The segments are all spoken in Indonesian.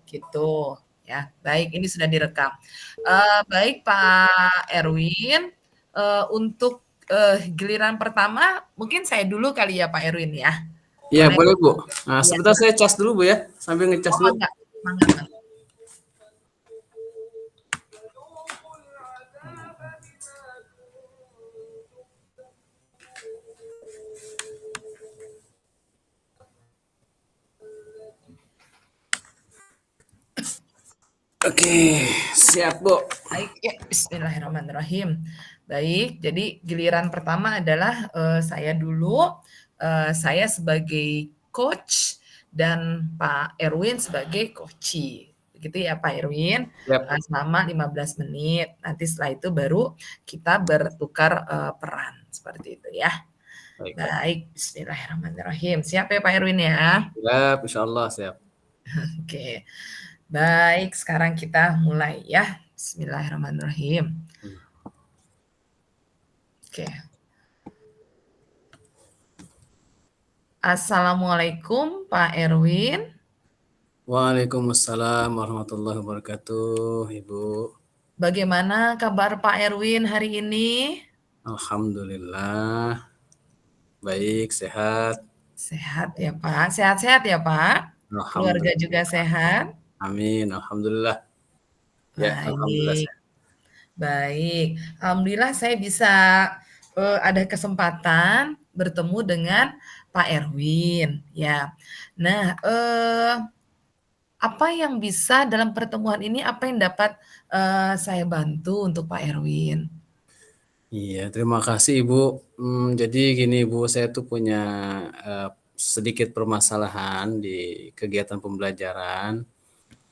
gitu ya. Baik, ini sudah direkam. Baik Pak Erwin, untuk, giliran pertama mungkin saya dulu kali ya Pak Erwin ya? Iya Boleh? boleh Bu. Nah, Iya. sebentar saya cas dulu Bu ya, sambil ngecas Oh dulu. mangga, mangga Bang. Oke, siap Bu. Baik, ya bismillahirrahmanirrahim. Baik, jadi giliran pertama adalah, saya dulu, saya sebagai coach dan Pak Erwin sebagai coachee. Begitu ya Pak Erwin, Siap. selama 15 menit. Nanti setelah itu baru kita bertukar, peran, seperti itu ya. Baik, baik. Baik, bismillahirrahmanirrahim. Siap ya Pak Erwin ya? Siap, insyaallah siap. Oke. Baik, sekarang kita mulai ya. Bismillahirrahmanirrahim. Oke. Assalamualaikum Pak Erwin. Waalaikumsalam warahmatullahi wabarakatuh, Ibu. Bagaimana kabar Pak Erwin hari ini? Alhamdulillah, baik, sehat. Sehat ya Pak? Sehat-sehat ya Pak? Keluarga juga Alhamdulillah. sehat? Amin, alhamdulillah. Ya, alhamdulillah Baik, sehat. baik. Alhamdulillah saya bisa ada kesempatan bertemu dengan Pak Erwin ya. Nah, apa yang bisa dalam pertemuan ini apa yang dapat saya bantu untuk Pak Erwin? Iya, terima kasih Ibu. Jadi gini Ibu, saya tuh punya eh, sedikit permasalahan di kegiatan pembelajaran,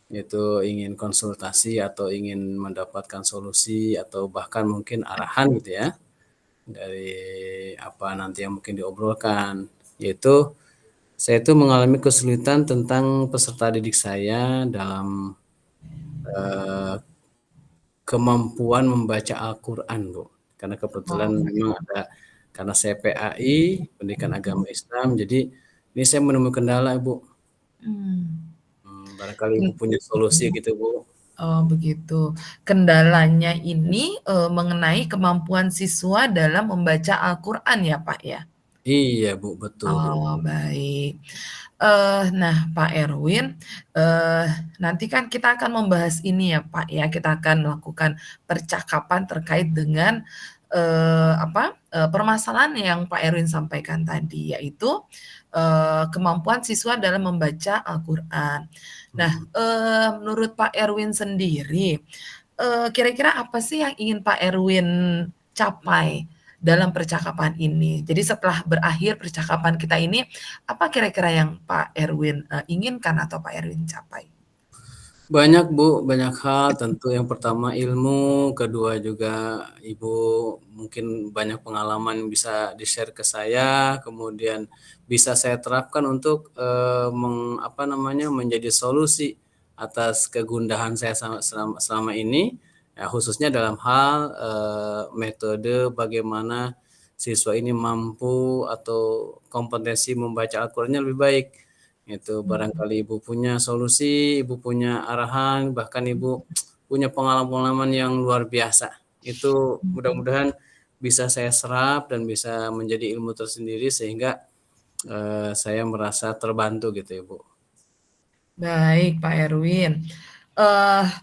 yaitu ingin konsultasi atau ingin mendapatkan solusi atau bahkan mungkin arahan gitu ya dari apa nanti yang mungkin diobrolkan. Yaitu saya tuh mengalami kesulitan tentang peserta didik saya dalam eh, kemampuan membaca Al-Quran, Bu. Karena kebetulan Oh, memang ada, karena saya PAI, Pendidikan Agama Islam, jadi ini saya menemui kendala, Bu. mmm, Barangkali Ibu ken punya solusi gitu, Bu. oh begitu. Kendalanya ini, mengenai kemampuan siswa dalam membaca Al-Qur'an ya, Pak, ya? Iya, Bu, betul, Bu. Oh, baik. Nah, Pak Erwin, eee, nanti kan kita akan membahas ini ya, Pak, ya, kita akan melakukan percakapan terkait dengan, permasalahan yang Pak Erwin sampaikan tadi, yaitu, kemampuan siswa dalam membaca Al-Qur'an. Nah, Hmm. menurut Pak Erwin sendiri, kira-kira apa sih yang ingin Pak Erwin capai dalam percakapan ini? Jadi setelah berakhir percakapan kita ini, apa kira-kira yang Pak Erwin, inginkan atau Pak Erwin capai? Banyak, Bu, banyak hal. Tentu yang pertama ilmu, kedua juga Ibu mungkin banyak pengalaman yang bisa di-share ke saya, kemudian bisa saya terapkan untuk apa namanya menjadi solusi atas kegundahan saya selama ini, ya, khususnya dalam hal metode bagaimana siswa ini mampu atau kompetensi membaca Al-Qur'annya lebih baik. Itu barangkali Ibu punya solusi, Ibu punya arahan, bahkan Ibu punya pengalaman-pengalaman yang luar biasa. Itu mudah-mudahan bisa saya serap dan bisa menjadi ilmu tersendiri sehingga saya merasa terbantu gitu ya, Bu. Baik, Pak Erwin.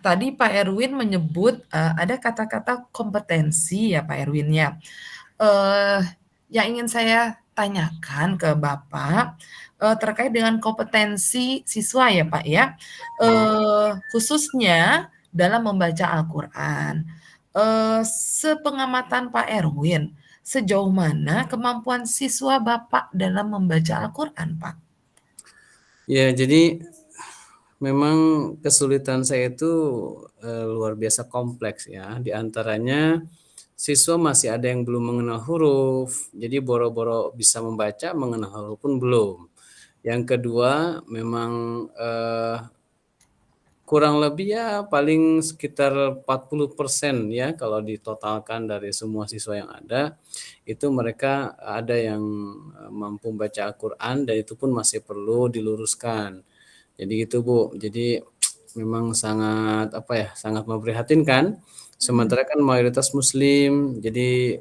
Tadi Pak Erwin menyebut, ada kata-kata kompetensi ya, Pak Erwin, ya. Eee, yang ingin saya tanyakan ke Bapak, terkait dengan kompetensi siswa ya, Pak, ya, Hmm. khususnya dalam membaca Al-Qur'an. Sepengamatan Pak Erwin, sejauh mana kemampuan siswa Bapak dalam membaca Al-Qur'an, Pak? Ya, jadi memang kesulitan saya itu luar biasa kompleks ya. Di antaranya siswa masih ada yang belum mengenal huruf, jadi boro-boro bisa membaca, mengenal huruf pun belum. Yang kedua, memang kurang lebih ya paling sekitar 40% ya kalau ditotalkan dari semua siswa yang ada, itu mereka ada yang mampu membaca Al-Quran dan itu pun masih perlu diluruskan. Jadi gitu, Bu. Jadi memang sangat apa ya, sangat memprihatinkan. Mhm. Sementara kan mayoritas muslim, jadi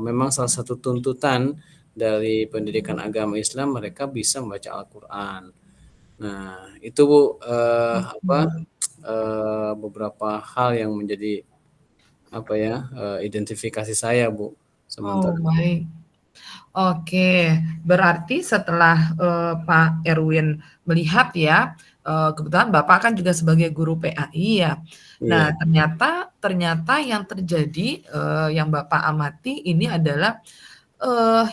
memang salah satu tuntutan dari pendidikan agama Islam mereka bisa membaca Al-Qur'an. Nah, itu Bu, apa, Oke. beberapa hal yang menjadi apa ya, identifikasi saya Bu, Oh, sementara baik. Oke, berarti setelah, Pak Erwin melihat ya, kebetulan Bapak kan juga sebagai guru PAI ya. iya, Nah, ternyata ternyata yang terjadi, yang Bapak amati ini adalah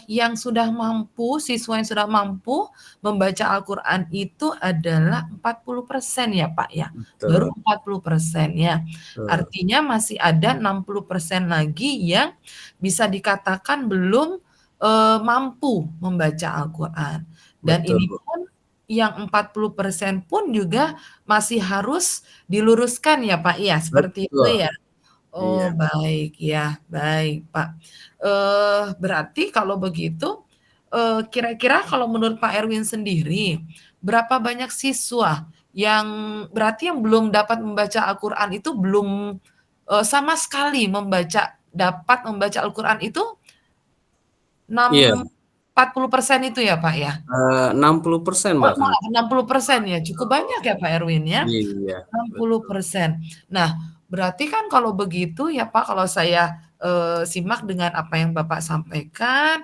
yang sudah mampu, siswa yang sudah mampu membaca Al-Qur'an itu adalah 40% ya, Pak, ya? Baru betul 40% ya. betul Artinya masih ada 60% lagi yang bisa dikatakan belum, mampu membaca Al-Qur'an. Dan betul ini Bu, pun yang 40% pun juga masih harus diluruskan ya, Pak, ya? Seperti itu betul, ya? iya. Oh, baik, ya, baik, Pak. Berarti kalau begitu, kira-kira kalau menurut Pak Erwin sendiri, berapa banyak siswa yang berarti yang belum dapat membaca Al-Qur'an itu belum, sama sekali dapat membaca Al-Qur'an itu Iya, 40% itu ya, Pak, ya? 60% Oh, bahkan. malah 60% ya, cukup banyak ya, Pak Erwin ya? Iya, enam puluh betul. persen. Nah, berarti kan kalau begitu ya Pak, kalau saya, simak dengan apa yang Bapak sampaikan,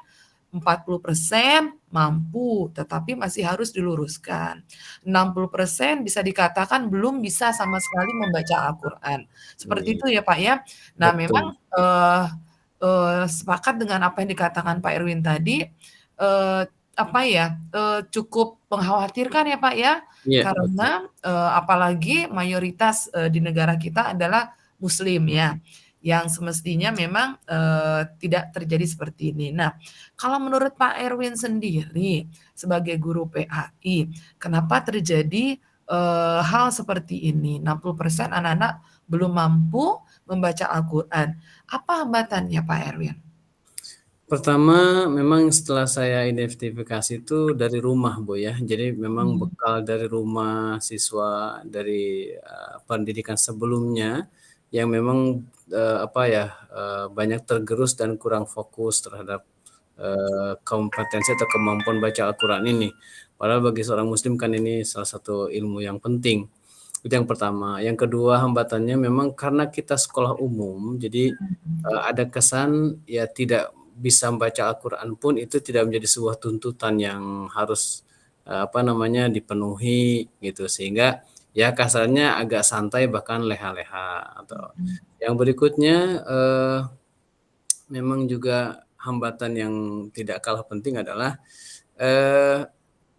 40% mampu, tetapi masih harus diluruskan. 60% bisa dikatakan belum bisa sama sekali membaca Al-Qur'an. Seperti Iya, itu ya Pak ya? Nah memang, betul. sepakat dengan apa yang dikatakan Pak Erwin tadi, apa ya, cukup mengkhawatirkan ya Pak ya, Iya, betul. karena, apalagi mayoritas, di negara kita adalah muslim ya, yang semestinya memang, tidak terjadi seperti ini. Nah, kalau menurut Pak Erwin sendiri sebagai guru PAI, kenapa terjadi, hal seperti ini? 60% anak-anak belum mampu membaca Al-Qur'an. Apa hambatannya Pak Erwin? Pertama, memang setelah saya identifikasi itu dari rumah, Bu, ya. Jadi memang Mmm, bekal dari rumah siswa dari, pendidikan sebelumnya yang memang, apa ya, banyak tergerus dan kurang fokus terhadap, kompetensi atau kemampuan baca Al-Qur'an ini. Padahal bagi seorang muslim kan ini salah satu ilmu yang penting. Itu yang pertama. Yang kedua, hambatannya memang karena kita sekolah umum, jadi, ada kesan ya tidak bisa membaca Al-Qur'an pun itu tidak menjadi sebuah tuntutan yang harus, apa namanya, dipenuhi gitu. Sehingga ya kasarnya agak santai bahkan leha-leha atau mhm, yang berikutnya, memang juga hambatan yang tidak kalah penting adalah, eee,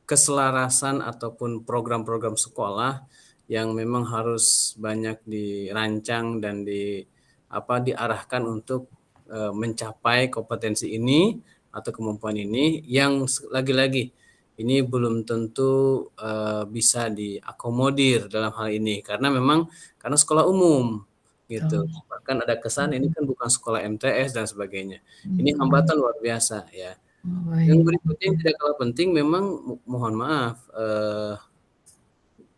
keselarasan ataupun program-program sekolah yang memang harus banyak dirancang dan diarahkan untuk, mencapai kompetensi ini atau kemampuan ini yang lagi-lagi ini belum tentu, bisa diakomodir dalam hal ini karena sekolah umum gitu. betul. Bahkan ada kesan ini Mhm, kan bukan sekolah MTS dan sebagainya. Ini mhm. hambatan luar biasa ya. Oh, Yang baik. berikutnya yang tidak kalah penting memang mohon maaf,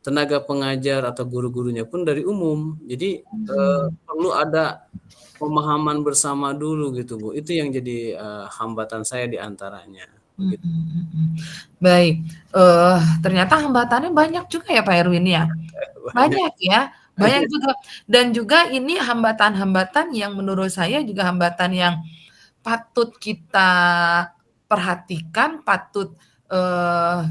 tenaga pengajar atau guru-gurunya pun dari umum. Jadi, Mhm, perlu ada pemahaman bersama dulu gitu, Bu. Itu yang jadi, hambatan saya di antaranya, mhm, begitu. mhm. Baik, ternyata hambatannya banyak juga ya Pak Erwin ya? Banyak Banyak ya? Banyak banyak. juga dan juga ini hambatan-hambatan yang menurut saya juga hambatan yang patut kita perhatikan, patut,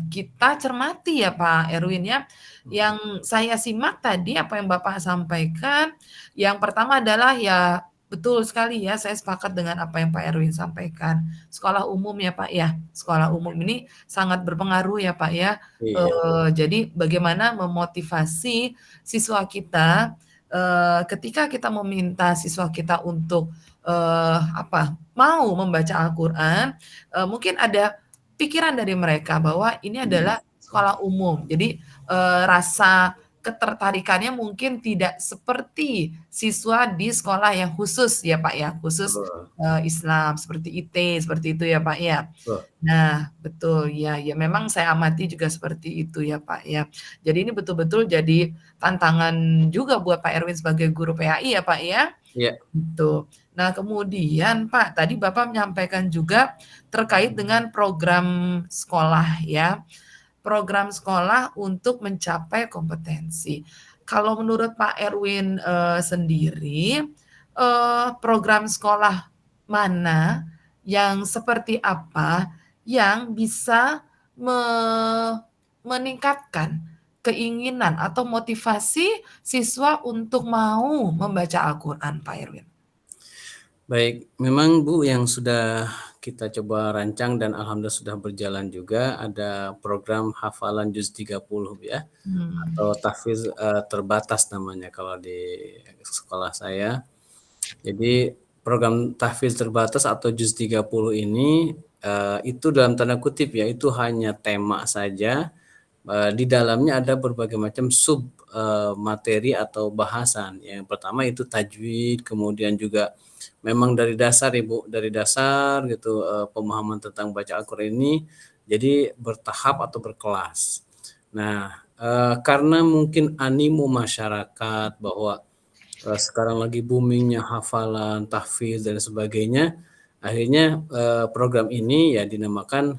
kita cermati ya Pak Erwin ya. Mhm, Yang saya simak tadi apa yang Bapak sampaikan, yang pertama adalah ya betul sekali ya, saya sepakat dengan apa yang Pak Erwin sampaikan. Sekolah umum ya Pak ya, sekolah umum ini sangat berpengaruh ya Pak ya. iya, Jadi bagaimana memotivasi siswa kita, ketika kita meminta siswa kita untuk, apa, mau membaca Al-Qur'an, mungkin ada pikiran dari mereka bahwa ini iya, adalah sekolah umum. Jadi, rasa ketertarikannya mungkin tidak seperti siswa di sekolah yang khusus ya, Pak, ya, khusus, Betul, Islam seperti IT, seperti itu ya, Pak, ya. betul. Nah, betul, ya ya memang saya amati juga seperti itu ya, Pak, ya. Jadi ini betul-betul jadi tantangan juga buat Pak Erwin sebagai guru PAI ya, Pak, ya? Iya, Gitu. Nah, kemudian Pak, tadi Bapak menyampaikan juga terkait dengan program sekolah ya, program sekolah untuk mencapai kompetensi. Kalau menurut Pak Erwin, sendiri, program sekolah mana yang seperti apa yang bisa me meningkatkan keinginan atau motivasi siswa untuk mau membaca Al-Qur'an, Pak Erwin? baik. Memang Bu yang sudah kita coba rancang dan alhamdulillah sudah berjalan juga ada program hafalan juz 30 ya, Mmm, atau tahfiz, terbatas namanya kalau di sekolah saya. Jadi program tahfiz terbatas atau juz 30 ini, itu dalam tanda kutip ya, itu hanya tema saja, di dalamnya ada berbagai macam materi atau bahasan. Yang pertama itu tajwid, kemudian juga memang dari dasar Ibu, dari dasar gitu, pemahaman tentang baca Al-Qur'an ini jadi bertahap atau berkelas. Nah, karena mungkin animo masyarakat bahwa sekarang lagi booming-nya hafalan, tahfiz dan sebagainya, akhirnya, program ini ya dinamakan,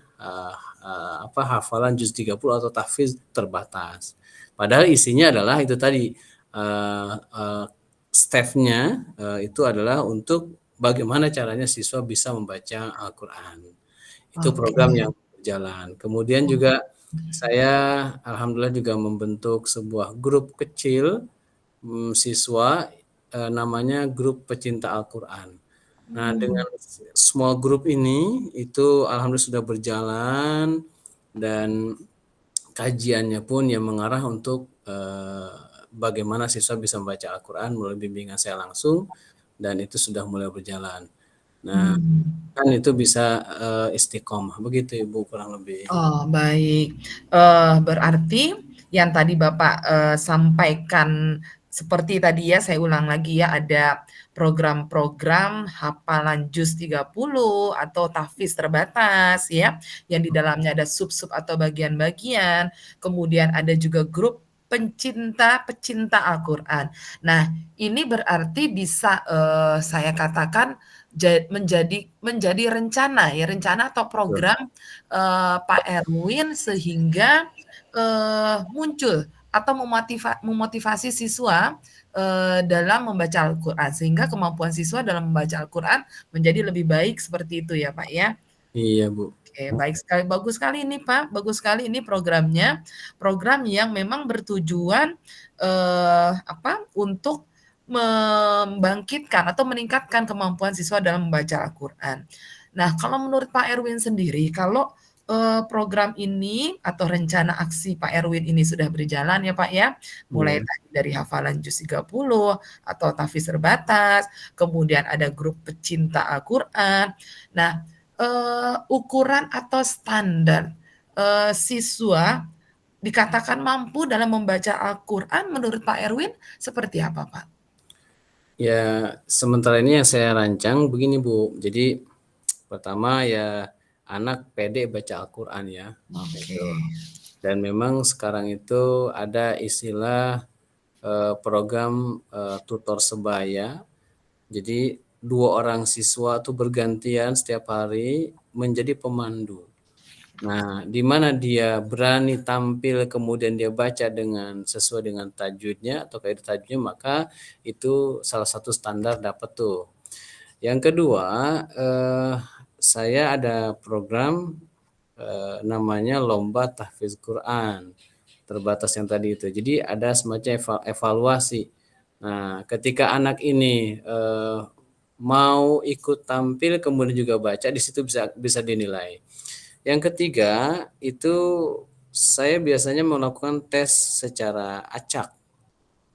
hafalan juz 30 atau tahfiz terbatas. Padahal isinya adalah itu tadi, eee eee, step-nya, itu adalah untuk bagaimana caranya siswa bisa membaca Al-Qur'an. Itu oke. program yang berjalan. Kemudian Oh, juga saya alhamdulillah juga membentuk sebuah grup kecil siswa, namanya Grup Pecinta Al-Qur'an. Nah, mmm, dengan small group ini, itu alhamdulillah sudah berjalan dan kajiannya pun yang mengarah untuk, bagaimana siswa bisa membaca Al-Qur'an melalui bimbingan saya langsung dan itu sudah mulai berjalan. Nah, mmm. kan itu bisa, istiqomah, begitu Ibu kurang lebih. Oh, baik. Berarti yang tadi Bapak, sampaikan seperti tadi ya, saya ulang lagi ya, ada program-program hafalan juz 30 atau tahfiz terbatas ya, yang di dalamnya ada sub-sub atau bagian-bagian, kemudian ada juga grup pecinta-pecinta Al-Qur'an. Nah, ini berarti bisa, saya katakan menjadi rencana ya, rencana atau Betul. program Pak Erwin sehingga, muncul atau memotivasi siswa, dalam membaca Al-Qur'an, sehingga kemampuan siswa dalam membaca Al-Qur'an menjadi lebih baik seperti itu ya, Pak, ya? Iya, Bu. Oke, baik sekali, bagus sekali ini, Pak, bagus sekali ini programnya, program yang memang bertujuan, untuk membangkitkan atau meningkatkan kemampuan siswa dalam membaca Al-Qur'an. Nah, kalau menurut Pak Erwin sendiri, kalau, program ini atau rencana aksi Pak Erwin ini sudah berjalan ya, Pak, ya, mulai Iya. tadi dari hafalan juz 30 atau tahfiz terbatas, kemudian ada grup pecinta Al-Qur'an. Nah, ukuran atau standar, siswa dikatakan mampu dalam membaca Al-Qur'an menurut Pak Erwin seperti apa, Pak? Ya, sementara ini yang saya rancang begini, Bu. Jadi pertama ya anak pede baca Al-Qur'an ya, Oke. gitu. Dan memang sekarang itu ada istilah, program, tutor sebaya. Jadi 2 orang siswa tuh bergantian setiap hari menjadi pemandu. Nah, di mana dia berani tampil kemudian dia baca dengan sesuai dengan tajwidnya atau kaidah tajwidnya, maka itu salah satu standar dapat tuh. Yang kedua, saya ada program, namanya lomba tahfiz Quran, terbatas yang tadi itu. Jadi ada semacam evaluasi. Nah, ketika anak ini, mau ikut tampil kemudian juga baca, di situ bisa bisa dinilai. Yang ketiga, itu saya biasanya melakukan tes secara acak.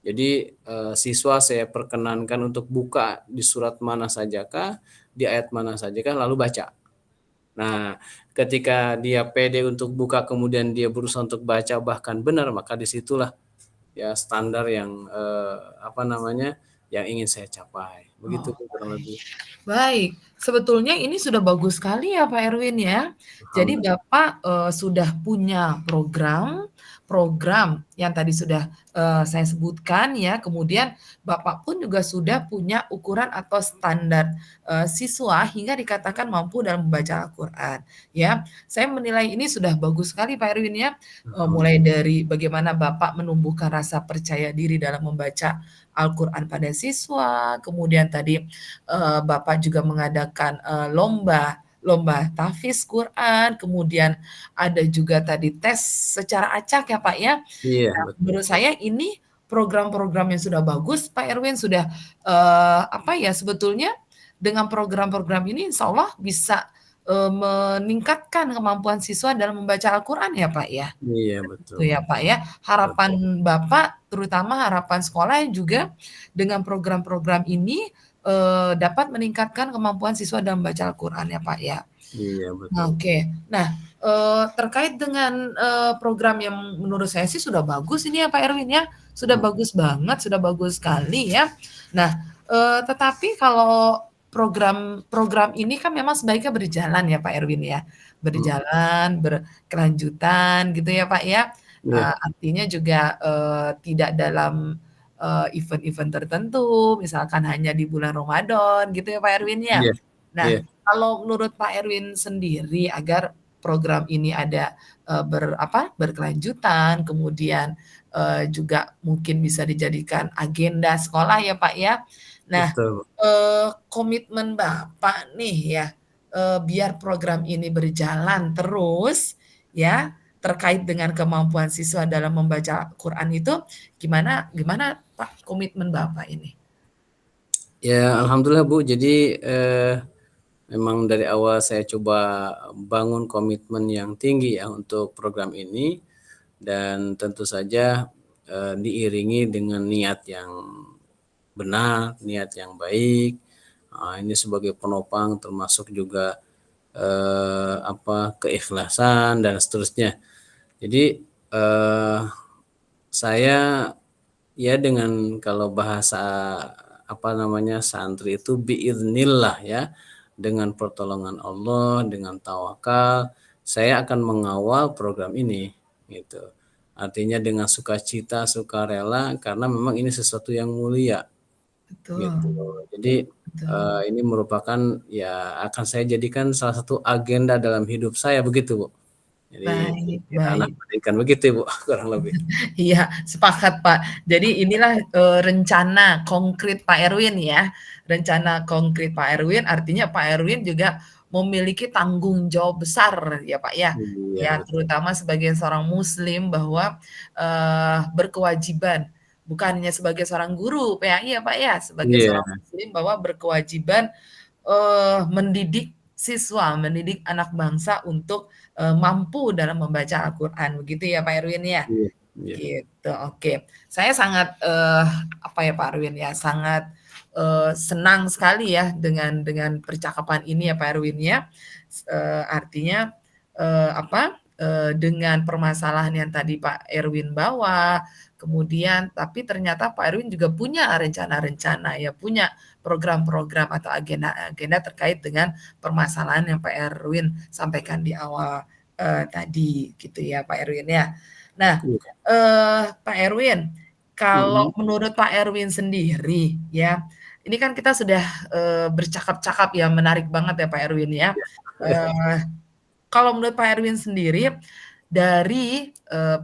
Jadi, siswa saya perkenankan untuk buka di surat mana sajakah, di ayat mana sajakah, lalu baca. Nah, ketika dia pede untuk buka, kemudian dia berusaha untuk baca bahkan benar, maka disitulah ya standar yang, apa namanya, yang ingin saya capai. Begitu Oh, Bu kurang lebih. baik, sebetulnya ini sudah bagus sekali ya Pak Erwin ya. Jadi Alhamdulillah. Bapak, sudah punya program program yang tadi sudah, saya sebutkan ya, kemudian Bapak pun juga sudah punya ukuran atau standar, siswa hingga dikatakan mampu dalam membaca Al-Qur'an, ya. Saya menilai ini sudah bagus sekali Pak Erwin ya, mulai Alhamdulillah. dari bagaimana Bapak menumbuhkan rasa percaya diri dalam membaca Al-Qur'an pada siswa, kemudian tadi Bapak juga mengadakan, lomba lomba tahfiz Quran, kemudian ada juga tadi tes secara acak ya, Pak, ya. Iya, Nah, betul. menurut saya ini program-program yang sudah bagus, Pak Erwin, sudah, apa ya, sebetulnya dengan program-program ini insya Allah bisa, meningkatkan kemampuan siswa dalam membaca Al-Quran ya, Pak, ya? Iya, Gitu betul. ya, Pak, ya. Betul. Harapan Bapak, terutama harapan sekolah juga dengan program-program ini, dapat meningkatkan kemampuan siswa dalam membaca Al-Quran ya, Pak, ya. Iya, Nah, betul. oke. Nah, terkait dengan, program yang menurut saya sih sudah bagus ini ya, Pak Erwin, ya. Sudah Mhm. bagus banget, sudah bagus sekali ya. Nah, tetapi kalau program ini kan memang sebaiknya berjalan ya, Pak Erwin, ya. Mhm. Berjalan, berkelanjutan gitu ya, Pak, ya. Iya. Artinya juga, tidak dalam, event-event tertentu, misalkan hanya di bulan Ramadan gitu ya, Pak Erwin, ya. Iya. Nah, Iya. kalau menurut Pak Erwin sendiri agar program ini ada, berkelanjutan, kemudian, juga mungkin bisa dijadikan agenda sekolah ya, Pak, ya. Nah, Betul. komitmen Bapak nih ya, biar program ini berjalan terus ya, terkait dengan kemampuan siswa dalam membaca Quran itu gimana gimana Pak komitmen Bapak ini? Ya, alhamdulillah Bu. Jadi, memang dari awal saya coba bangun komitmen yang tinggi ya untuk program ini dan tentu saja, diiringi dengan niat yang benar, niat yang baik. Ini sebagai penopang termasuk juga, apa, keikhlasan dan seterusnya. Jadi, saya ya dengan kalau bahasa, apa namanya, santri itu biidznillah ya, dengan pertolongan Allah, dengan tawakal, saya akan mengawal program ini, gitu. Artinya dengan sukacita, sukarela, karena memang ini sesuatu yang mulia, Betul gitu. Jadi, betul. ini merupakan ya akan saya jadikan salah satu agenda dalam hidup saya, begitu, Bu. Jadi Baik di ranah baik. pendidikan, begitu, Bu, kurang lebih. Iya, sepakat, Pak. Jadi inilah, rencana konkret Pak Erwin ya. Rencana konkret Pak Erwin artinya Pak Erwin juga memiliki tanggung jawab besar ya, Pak, ya. Iya, Ya, betul. terutama sebagai seorang muslim bahwa, berkewajiban, bukan hanya sebagai seorang guru PAI ya, Pak, ya, sebagai Iya, seorang muslim bahwa berkewajiban mendidik siswa, mendidik anak bangsa untuk, mampu dalam membaca Al-Qur'an, begitu ya, Pak Erwin, ya? iya, iya. Gitu, oke. Saya sangat, apa ya, Pak Erwin, ya, sangat, senang sekali ya dengan percakapan ini ya, Pak Erwin, ya. Artinya, dengan permasalahan yang tadi Pak Erwin bawa, kemudian tapi ternyata Pak Erwin juga punya rencana-rencana ya, punya program-program atau agenda-agenda terkait dengan permasalahan yang Pak Erwin sampaikan di awal, tadi gitu ya, Pak Erwin ya. Nah, Iya. Pak Erwin, kalau Mhm. menurut Pak Erwin sendiri ya, ini kan kita sudah, bercakap-cakap ya, menarik banget ya Pak Erwin ya. Eee, kalau menurut Pak Erwin sendiri, dari,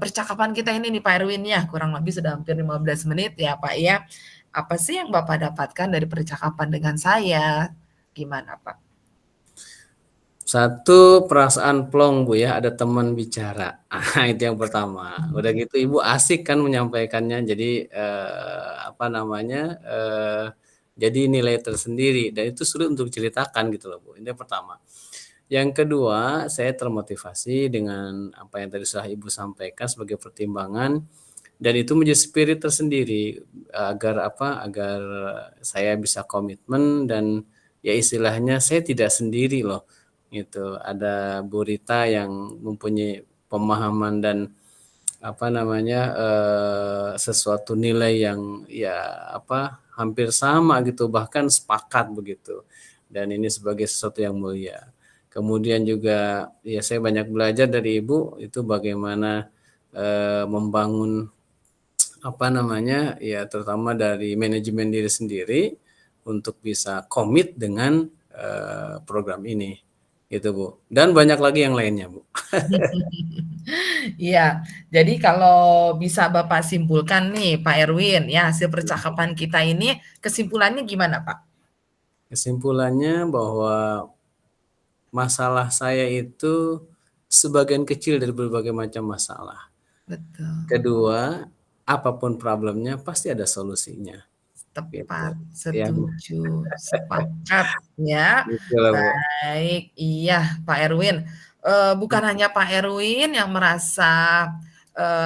percakapan kita ini nih Pak Erwin ya, kurang lebih sudah hampir 15 menit ya Pak ya. Apa sih yang Bapak dapatkan dari percakapan dengan saya? Gimana Pak? Satu, perasaan plong, Bu, ya, ada teman bicara. Itu yang pertama. Udah gitu Ibu asik kan menyampaikannya, jadi, apa namanya, jadi nilai tersendiri dan itu sulit untuk diceritakan gitu loh, Bu, ini yang pertama. Yang kedua, saya termotivasi dengan apa yang tadi sudah Ibu sampaikan sebagai pertimbangan dan itu menjadi spirit tersendiri, agar apa, agar saya bisa komitmen dan ya istilahnya saya tidak sendiri loh, gitu. Ada Bu Rita yang mempunyai pemahaman dan apa namanya, sesuatu nilai yang ya apa, hampir sama gitu, bahkan sepakat begitu. Dan ini sebagai sesuatu yang mulia. Kemudian juga ya saya banyak belajar dari Ibu itu bagaimana, membangun apa namanya, ya terutama dari manajemen diri sendiri untuk bisa komit dengan, program ini, gitu Bu. Dan banyak lagi yang lainnya Bu. Iya, jadi kalau bisa Bapak simpulkan nih Pak Erwin, ya hasil percakapan kita ini kesimpulannya gimana Pak? Kesimpulannya bahwa masalah saya itu sebagian kecil dari berbagai macam masalah. Betul. Kedua, apapun problemnya pasti ada solusinya, gitu. Tepat, Iya Bu, setuju, sepakat ya. gitulah Bu. Baik, iya Pak Erwin. Bukan hanya Pak Erwin yang merasa,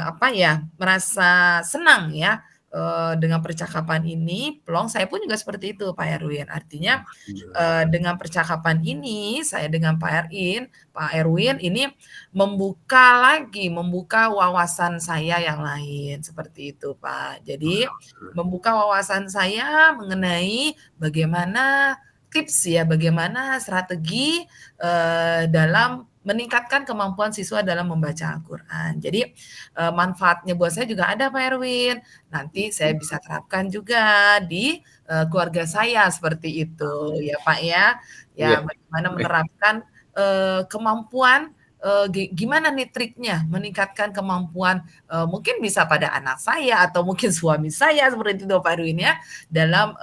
apa ya, merasa senang ya, dengan percakapan ini, plong, saya pun juga seperti itu Pak Erwin. Artinya, Alhamdulillah. dengan percakapan ini, saya dengan Pak Erwin ini membuka lagi, membuka wawasan saya yang lain, seperti itu Pak. Jadi, membuka wawasan saya mengenai bagaimana tips ya, bagaimana strategi, dalam meningkatkan kemampuan siswa dalam membaca Al-Qur'an. Jadi, manfaatnya buat saya juga ada Pak Erwin. Nanti saya bisa terapkan juga di, keluarga saya, seperti itu ya Pak ya. Ya Iya, bagaimana baik. menerapkan, kemampuan, gimana nih triknya meningkatkan kemampuan, mungkin bisa pada anak saya atau mungkin suami saya seperti itu Pak Erwin ya, dalam,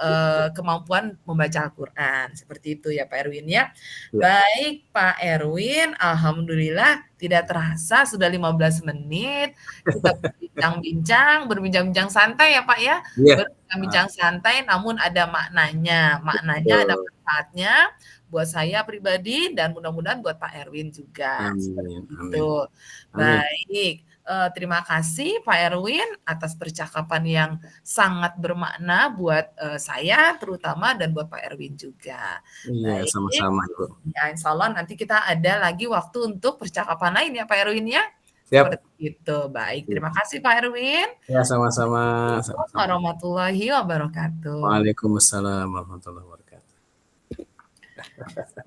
kemampuan membaca Al-Qur'an, seperti itu ya Pak Erwin ya. Iya, Baik Pak Erwin, alhamdulillah tidak terasa sudah 15 menit, kita berbincang-bincang santai ya Pak ya, iya. Ah, berbincang-bincang santai namun ada maknanya, maknanya ada betul. manfaatnya buat saya pribadi dan mudah-mudahan buat Pak Erwin juga, seperti Amin, amin, itu. amin. Baik, terima kasih Pak Erwin atas percakapan yang sangat bermakna buat, saya terutama dan buat Pak Erwin juga. Iya, Baik, sama-sama Ibu. ya insyaallah nanti kita ada lagi waktu untuk percakapan lain ya Pak Erwin ya, Siap. seperti itu. Baik, Iya. terima kasih Pak Erwin. Ya, sama-sama, Assalamualaikum sama-sama. warahmatullahi wabarakatuh. Waalaikumsalam warahmatullahi wabarakatuh.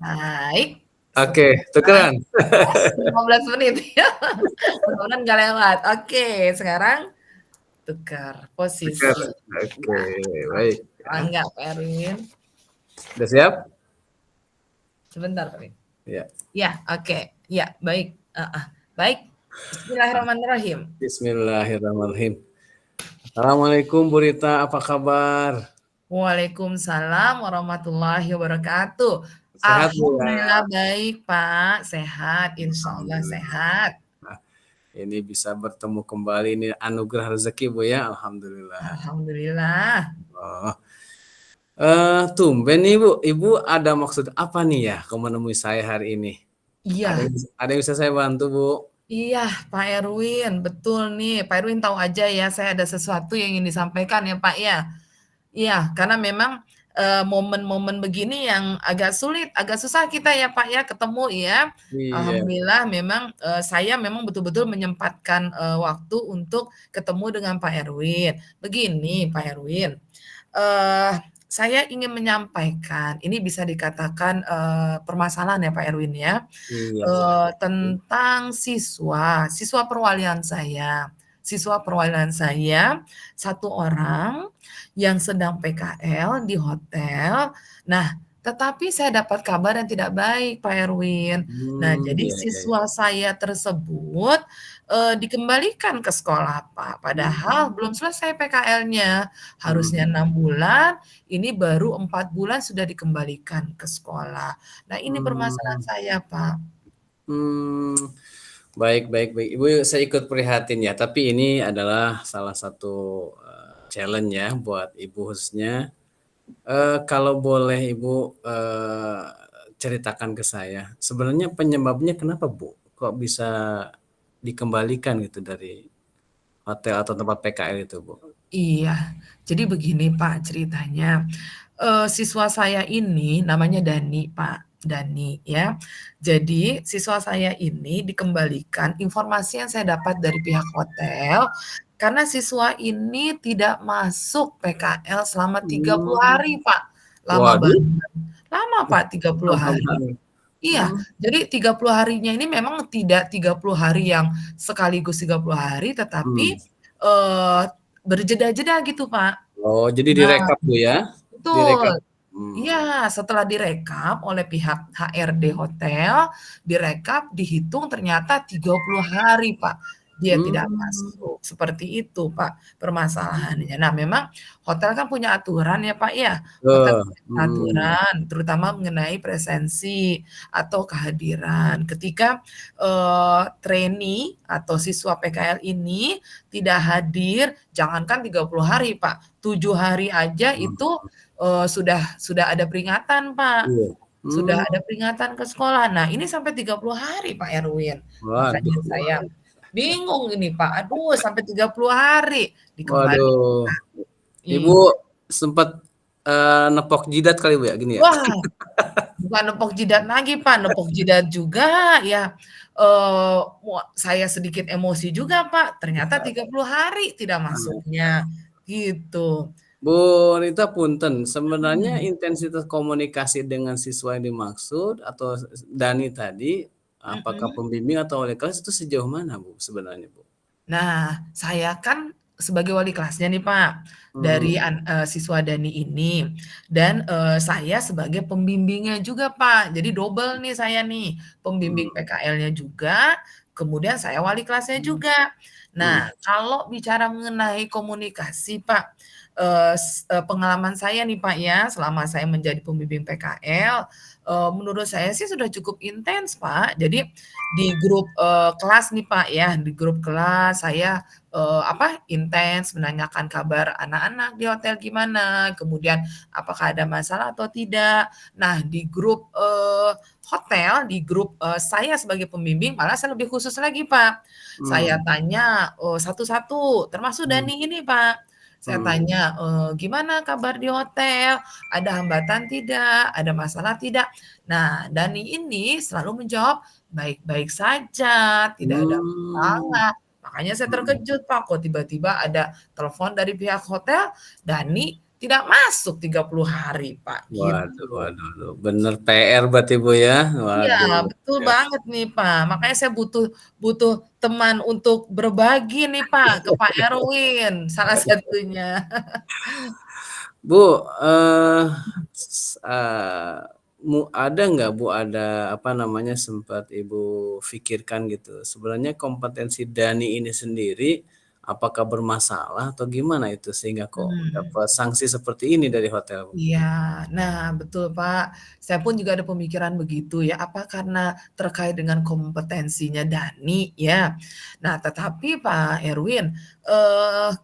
Baik, Oke, sekarang tukeran. pas 15 menit ya, mudah-mudahan nggak lewat. Oke, sekarang tukar Tuker. posisi. Oke, Ya, baik ya. mangga Pak Erwin. Udah siap? Sebentar Pak Erwin. Ya. Ya, oke. Ya, baik. Heeh. Baik. Bismillahirrahmanirrahim. Bismillahirrahmanirrahim. Assalamualaikum Bu Rita, apa kabar? Waalaikumsalam warahmatullahi wabarakatuh. Sehat Bu ya? Alhamdulillah baik, Pak. Sehat, insyaallah Alhamdulillah. sehat. Nah, ini bisa bertemu kembali ini anugerah rezeki Bu ya, alhamdulillah. Alhamdulillah. Oh. Tumben nih Bu, Ibu ada maksud apa nih ya kau menemui saya hari ini? Iya, Ada yang bisa saya bantu Bu? iya, Pak Erwin, betul nih. Pak Erwin tahu aja ya, saya ada sesuatu yang ingin disampaikan ya, Pak, ya. Iya, karena memang, momen-momen begini yang agak sulit, agak susah kita ya, Pak, ya, ketemu ya. Iya. Alhamdulillah memang, saya memang betul-betul menyempatkan, waktu untuk ketemu dengan Pak Erwin. Begini Pak Erwin, eee, saya ingin menyampaikan, ini bisa dikatakan, permasalahan ya Pak Erwin ya, Iya boleh. tentang siswa perwalian saya. Siswa perwalian saya, satu orang yang sedang PKL di hotel. Nah, tetapi saya dapat kabar yang tidak baik, Pak Erwin. Nah, jadi Iya iya iya. siswa saya tersebut, dikembalikan ke sekolah, Pak. Padahal Mmm, belum selesai PKL-nya. Harusnya mhm, 6 bulan, ini baru 4 bulan sudah dikembalikan ke sekolah. Nah, ini permasalahan mmm, saya, Pak. mmm, baik baik baik. Ibu saya ikut prihatin ya, tapi ini adalah salah satu, challenge ya buat Ibu khususnya. Kalau boleh Ibu, ceritakan ke saya, sebenarnya penyebabnya kenapa Bu? Kok bisa dikembalikan gitu dari hotel atau tempat PKL itu Bu? Iya, jadi begini Pak ceritanya, siswa saya ini namanya Dani Pak. Dani ya. Jadi siswa saya ini dikembalikan informasi yang saya dapat dari pihak hotel karena siswa ini tidak masuk PKL selama 30 Mmm, hari, Pak. Lama waduh, banget. Lama, Pak, 30 lama hari. banget. Iya, Mmm, jadi 30 harinya ini memang tidak 30 hari yang sekaligus 30 hari, tetapi, mhm. eee, berjeda-jeda gitu, Pak. Oh, jadi Nah, direkap Bu ya? betul. Direkap? Mmm, Iya, setelah direkap oleh pihak HRD hotel, direkap, dihitung ternyata 30 hari, Pak, dia tidak mmm, masuk. Seperti itu, Pak, permasalahannya. Nah, memang hotel kan punya aturan ya, Pak, ya. Hotel betul, punya mhm, aturan, terutama mengenai presensi atau kehadiran. Ketika, trainee atau siswa PKL ini tidak hadir, jangankan 30 hari, Pak, 7 hari aja mmm, itu sudah ada peringatan, Pak, iya, sudah mmm, ada peringatan ke sekolah. Nah, ini sampai 30 hari, Pak Erwin. Makanya waduh saya waduh, bingung ini, Pak. Aduh, sampai 30 hari dikembali. waduh, Ibu Iya. sempet, nepok jidat kali Bu ya, gini ya? Wah, bukan nepok jidat lagi, Pak, nepok jidat juga ya, saya sedikit emosi juga, Pak. Ternyata 30 hari tidak masuknya, gitu. Bu Rita punten, sebenarnya Mhm, intensitas komunikasi dengan siswa yang dimaksud atau Dani tadi, apakah mhm. pembimbing atau wali kelas itu sejauh mana Bu sebenarnya Bu? Nah, saya kan sebagai wali kelasnya nih, Pak, Mhm, dari siswa Dani ini dan, saya sebagai pembimbingnya juga, Pak. Jadi double nih saya nih, pembimbing mhm, PKL-nya juga, kemudian saya wali kelasnya juga. mhm, Nah, kalau bicara mengenai komunikasi, Pak, pengalaman saya nih, Pak, ya, selama saya menjadi pembimbing PKL, menurut saya sih sudah cukup intens, Pak. Jadi di grup, kelas nih, Pak, ya, di grup kelas saya, intens menanyakan kabar anak-anak di hotel gimana, kemudian apakah ada masalah atau tidak. Nah, di grup, hotel, di grup, saya sebagai pembimbing malah saya lebih khusus lagi, Pak. Saya mmm, tanya, satu-satu, termasuk mhm, Dani ini, Pak. Saya mhm, tanya, "Gimana kabar di hotel? Ada hambatan tidak? Ada masalah tidak?" Nah, Dani ini selalu menjawab, baik-baik saja, tidak ada mmm, masalah. Makanya saya mhm. terkejut, Pak, kok tiba-tiba ada telepon dari pihak hotel, Dani tidak masuk 30 hari, Pak, Waduh gitu. waduh waduh, bener PR berarti Bu ya? Iya, Waduh, betul ya. banget nih, Pak. Makanya saya butuh butuh teman untuk berbagi nih, Pak, ke Pak Erwin, salah satunya. Bu, s ada nggak Bu, ada apa namanya, sempat Ibu pikirkan gitu, sebenarnya kompetensi Dani ini sendiri, apakah bermasalah atau gimana itu sehingga kok Mhm. dapat sanksi seperti ini dari hotel, Bu? Iya, nah betul, Pak. Saya pun juga ada pemikiran begitu ya, apa karena terkait dengan kompetensinya Dani ya. Nah, tetapi Pak Erwin,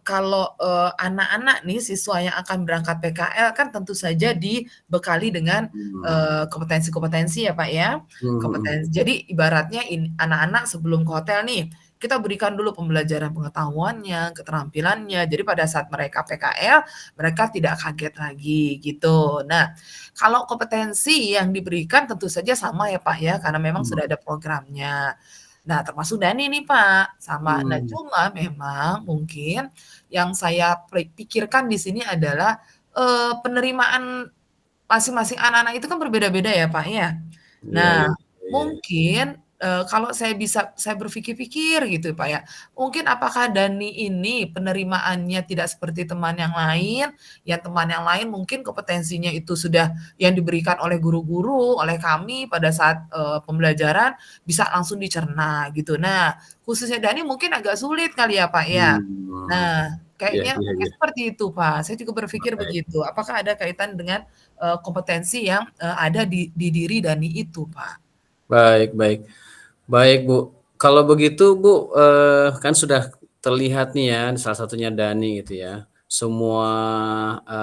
kalau, anak-anak nih siswa yang akan berangkat PKL kan tentu saja dibekali dengan, Mmm, kompetensi-kompetensi ya, Pak, ya. mhm mhm, Jadi ibaratnya anak-anak sebelum ke hotel nih, kita berikan dulu pembelajaran pengetahuannya, keterampilannya. Jadi pada saat mereka PKL mereka tidak kaget lagi gitu. Nah, kalau kompetensi yang diberikan tentu saja sama ya, Pak, ya, karena memang mhm, sudah ada programnya. Nah, termasuk Dani nih, Pak, sama. Nah, mmm, cuma memang mungkin yang saya pikirkan di sini adalah, penerimaan masing-masing anak-anak itu kan berbeda-beda ya, Pak, ya. iya Nah, iya iya, mungkin, kalau saya berpikir-pikir gitu, Pak, ya, mungkin apakah Dani ini penerimaannya tidak seperti teman yang lain, yang teman yang lain mungkin kompetensinya itu sudah yang diberikan oleh guru-guru, oleh kami pada saat, pembelajaran bisa langsung dicerna gitu. Nah, khususnya Dani mungkin agak sulit kali ya, Pak, ya. mmm, Nah, iya kayaknya iya mungkin iya, seperti itu, Pak. Saya juga berpikir baik. begitu. Apakah ada kaitan dengan kompetensi yang, ada di diri Dani itu, Pak. Baik baik. Baik, Bu. Kalau begitu, Bu, kan sudah terlihat nih ya, salah satunya Dani gitu ya. Semua,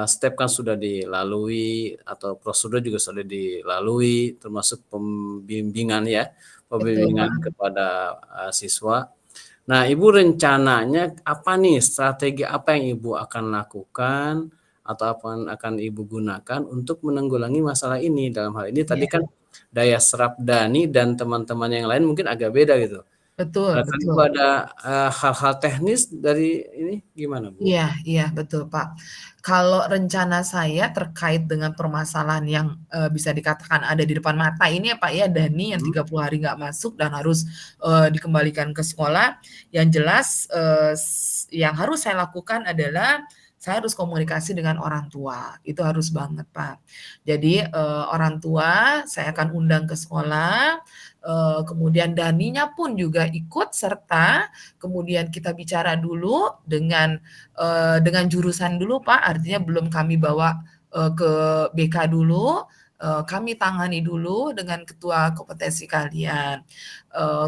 step kan sudah dilalui atau prosedur juga sudah dilalui, termasuk pembimbingan ya, Betul, pembimbingan Pak. kepada, siswa. Nah, Ibu rencananya apa nih, strategi apa yang Ibu akan lakukan atau akan Ibu gunakan untuk menanggulangi masalah ini? Dalam hal ini tadi kan Iya. daya serap Dani dan teman-teman yang lain mungkin agak beda gitu. Betul Barangkali Bu betul. ada, hal-hal teknis dari ini gimana Bu? Iya iya, betul, Pak. Kalau rencana saya terkait dengan permasalahan yang, bisa dikatakan ada di depan mata ini ya, Pak, ya, Dani yang Mhm, 30 hari nggak masuk dan harus, dikembalikan ke sekolah, yang jelas, yang harus saya lakukan adalah saya harus komunikasi dengan orang tua, itu harus banget, Pak. Jadi, orang tua saya akan undang ke sekolah, kemudian Daninya pun juga ikut serta, kemudian kita bicara dulu dengan jurusan dulu, Pak, artinya belum kami bawa, ke BK dulu, kami tangani dulu dengan ketua kompetensi kalian.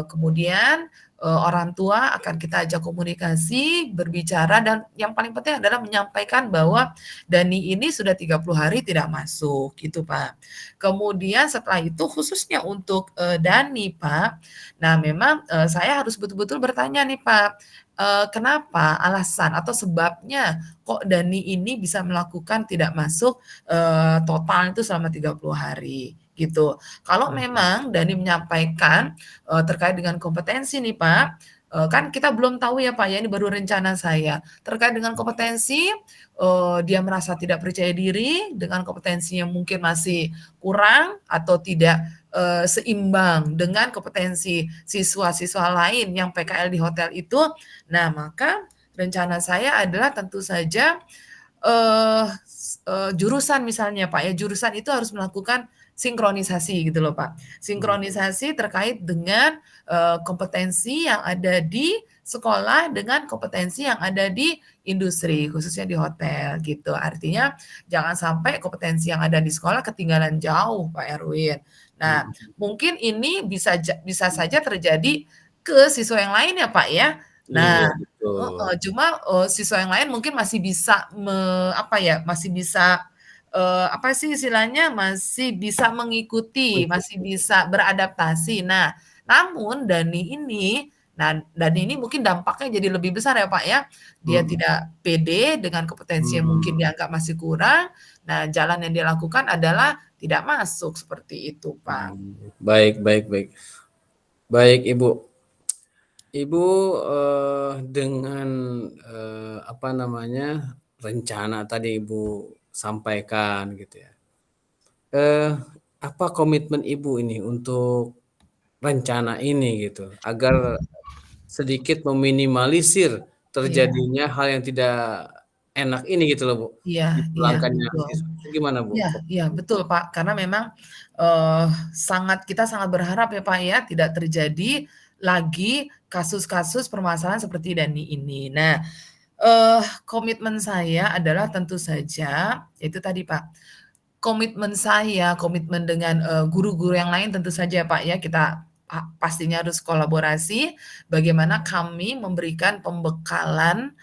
Kemudian, orang tua akan kita ajak komunikasi, berbicara, dan yang paling penting adalah menyampaikan bahwa Dani ini sudah 30 hari tidak masuk, gitu, Pak. Kemudian setelah itu khususnya untuk, Dani, Pak, nah memang, saya harus betul-betul bertanya nih, Pak, kenapa alasan atau sebabnya kok Dani ini bisa melakukan tidak masuk, total itu selama 30 hari, gitu. Kalau mhm, memang Dani menyampaikan, terkait dengan kompetensi nih, Pak, kan kita belum tahu ya, Pak, ya, ini baru rencana saya. Terkait dengan kompetensi, dia merasa tidak percaya diri, dengan kompetensi yang mungkin masih kurang atau tidak, seimbang dengan kompetensi siswa-siswa lain yang PKL di hotel itu. Nah, maka rencana saya adalah tentu saja, jurusan misalnya, Pak, ya, jurusan itu harus melakukan sinkronisasi gitu loh, Pak. mhm, Sinkronisasi terkait dengan, kompetensi yang ada di sekolah dengan kompetensi yang ada di industri, khususnya di hotel gitu. Artinya jangan sampai kompetensi yang ada di sekolah ketinggalan jauh, Pak Erwin. Nah, mhm. mungkin ini bisa saja terjadi ke siswa yang lain ya, Pak, ya. Nah, Iya betul, heeh, cuma, siswa yang lain mungkin masih bisa apa ya, masih bisa, apa sih istilahnya, masih bisa mengikuti, masih mengikuti. bisa beradaptasi. Nah, namun Dani ini mungkin dampaknya jadi lebih besar ya, Pak, ya. Dia Mhm, tidak pede dengan kompetensi yang mungkin mmm, dianggap masih kurang. Nah, jalan yang dia lakukan adalah tidak masuk, seperti itu, Pak. baik baik baik. Baik Ibu. Ibu, dengan, apa namanya, rencana tadi Ibu sampaikan gitu ya, eee, apa komitmen Ibu ini untuk rencana ini gitu, agar sedikit meminimalisir Iya terjadinya hal yang tidak enak ini gitu loh Bu, iya iya, dipulangkannya betul. siswa itu gimana Bu? Iya iya, betul, Pak. Karena memang, eee, kita sangat berharap ya, Pak, ya, tidak terjadi lagi kasus-kasus permasalahan seperti Dani ini. Nah, komitmen saya adalah tentu saja itu tadi, Pak, komitmen dengan, guru-guru yang lain tentu saja, Pak, ya, kita pastinya harus kolaborasi, bagaimana kami memberikan pembekalan,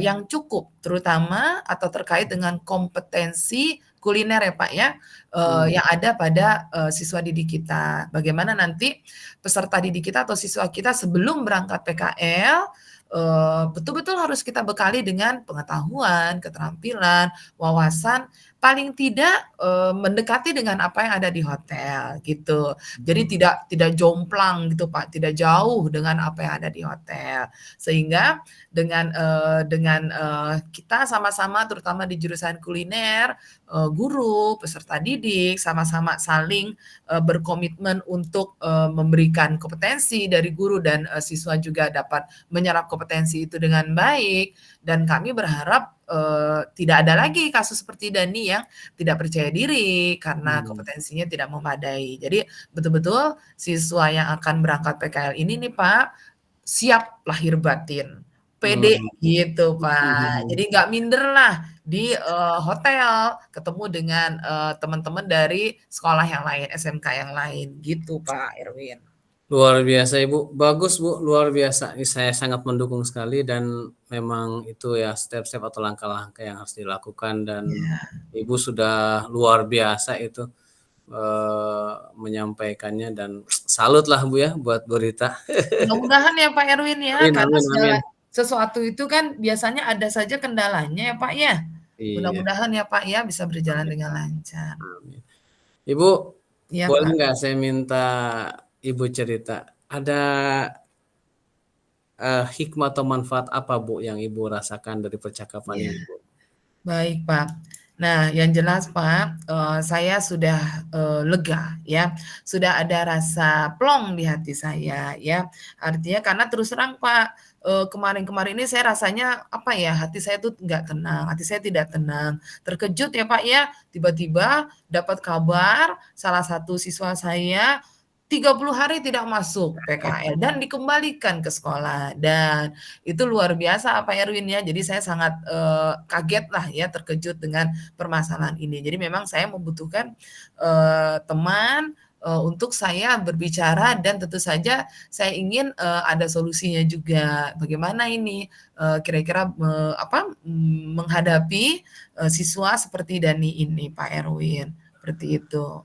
yang cukup, terutama atau terkait dengan kompetensi kuliner ya, Pak, ya, Mmm, yang ada pada, siswa didik kita. Bagaimana nanti peserta didik kita atau siswa kita sebelum berangkat PKL, betul-betul harus kita bekali dengan pengetahuan, keterampilan, wawasan, paling tidak, mendekati dengan apa yang ada di hotel, gitu. Jadi mhm, tidak jomplang gitu, Pak, tidak jauh dengan apa yang ada di hotel. Sehingga kita sama-sama terutama di jurusan kuliner, guru, peserta didik, sama-sama saling, berkomitmen untuk, memberikan kompetensi dari guru dan, siswa juga dapat menyerap kompetensi itu dengan baik, dan kami berharap, tidak ada lagi kasus seperti Dani yang tidak percaya diri karena mmm, kompetensinya tidak memadai. Jadi betul-betul siswa yang akan berangkat PKL ini nih, Pak, siap lahir batin, pede mmm, gitu, Pak. mhm. Jadi nggak minder lah di, hotel, ketemu dengan, teman-teman dari sekolah yang lain, SMK yang lain, gitu, Pak Erwin. Luar biasa Ibu, bagus Bu, luar biasa. Ini saya sangat mendukung sekali dan memang itu ya step-step atau langkah-langkah yang harus dilakukan dan Iya. Ibu sudah luar biasa itu, menyampaikannya dan salut lah Bu ya buat Bu Rita. Mudah-mudahan ya Pak Erwin ya, Amin karena amin amin. sesuatu itu kan biasanya ada saja kendalanya ya Pak ya. Iya, Mudah-mudahan ya Pak ya bisa berjalan amin dengan lancar. amin. Ibu, Iya, Boleh Pak. nggak saya minta Ibu cerita, ada, hikmah atau manfaat apa, Bu, yang Ibu rasakan dari percakapan Iya. ini, Bu? Baik, Pak. Nah, yang jelas, Pak, saya sudah, lega ya, sudah ada rasa plong di hati saya ya. Artinya karena terus terang, Pak, kemarin-kemarin ini saya rasanya, apa ya, hati saya tuh nggak tenang, hati saya tidak tenang. Terkejut ya, Pak, ya, tiba-tiba dapat kabar salah satu siswa saya 30 hari tidak masuk PKL dan dikembalikan ke sekolah dan itu luar biasa Pak Erwin ya. Jadi saya sangat, kaget lah ya, terkejut dengan permasalahan ini. Jadi memang saya membutuhkan, teman, untuk saya berbicara dan tentu saja saya ingin, ada solusinya juga. Bagaimana ini, kira-kira, menghadapi, siswa seperti Dani ini Pak Erwin, seperti itu.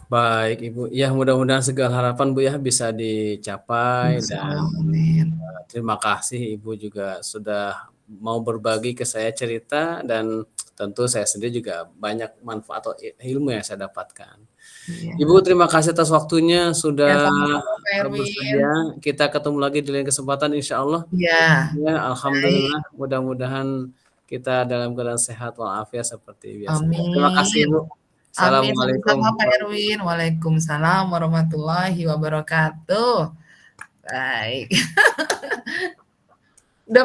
Baik, Ibu. Ya, mudah-mudahan segala harapan, Bu, ya, bisa dicapai dan, Insyaallah, amin. terima kasih Ibu juga sudah mau berbagi ke saya cerita dan tentu saya sendiri juga banyak manfaat atau ilmu yang saya dapatkan. Ibu, Iya. terima kasih atas waktunya Ya sudah sama-sama Pak Erwin. bersedia. Kita ketemu lagi di lain kesempatan insya Allah. Iya, Ya, baik. alhamdulillah, mudah-mudahan kita dalam keadaan sehat walafiat seperti biasa. Terima kasih, Amin. Ibu. Amin, Assalamualaikum sama-sama Pak warahmatullahi Erwin. Waalaikumsalam warahmatullahi wabarakatuh. Baik. Udah,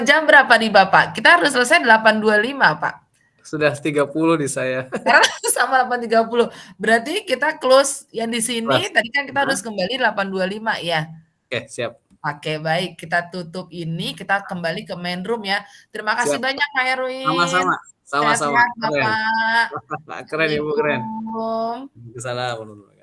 jam berapa nih Bapak? Kita harus selesai 8.25 Pak. Sudah 30 di saya. Sekarang sama 8.30. Berarti kita close yang di sini, Kelas. tadi kan kita harus Heeh. kembali 8.25 ya? Oke, siap. Oke, baik. Kita tutup ini, kita kembali ke main room ya. Terima kasih Siap. banyak Pak Erwin. Sama-sama. Sama-sama. Sehat-sehat Keren. Bapak. Keren, Ibu, keren. Assalamualaikum. Waalaikumsalam warahmatullahi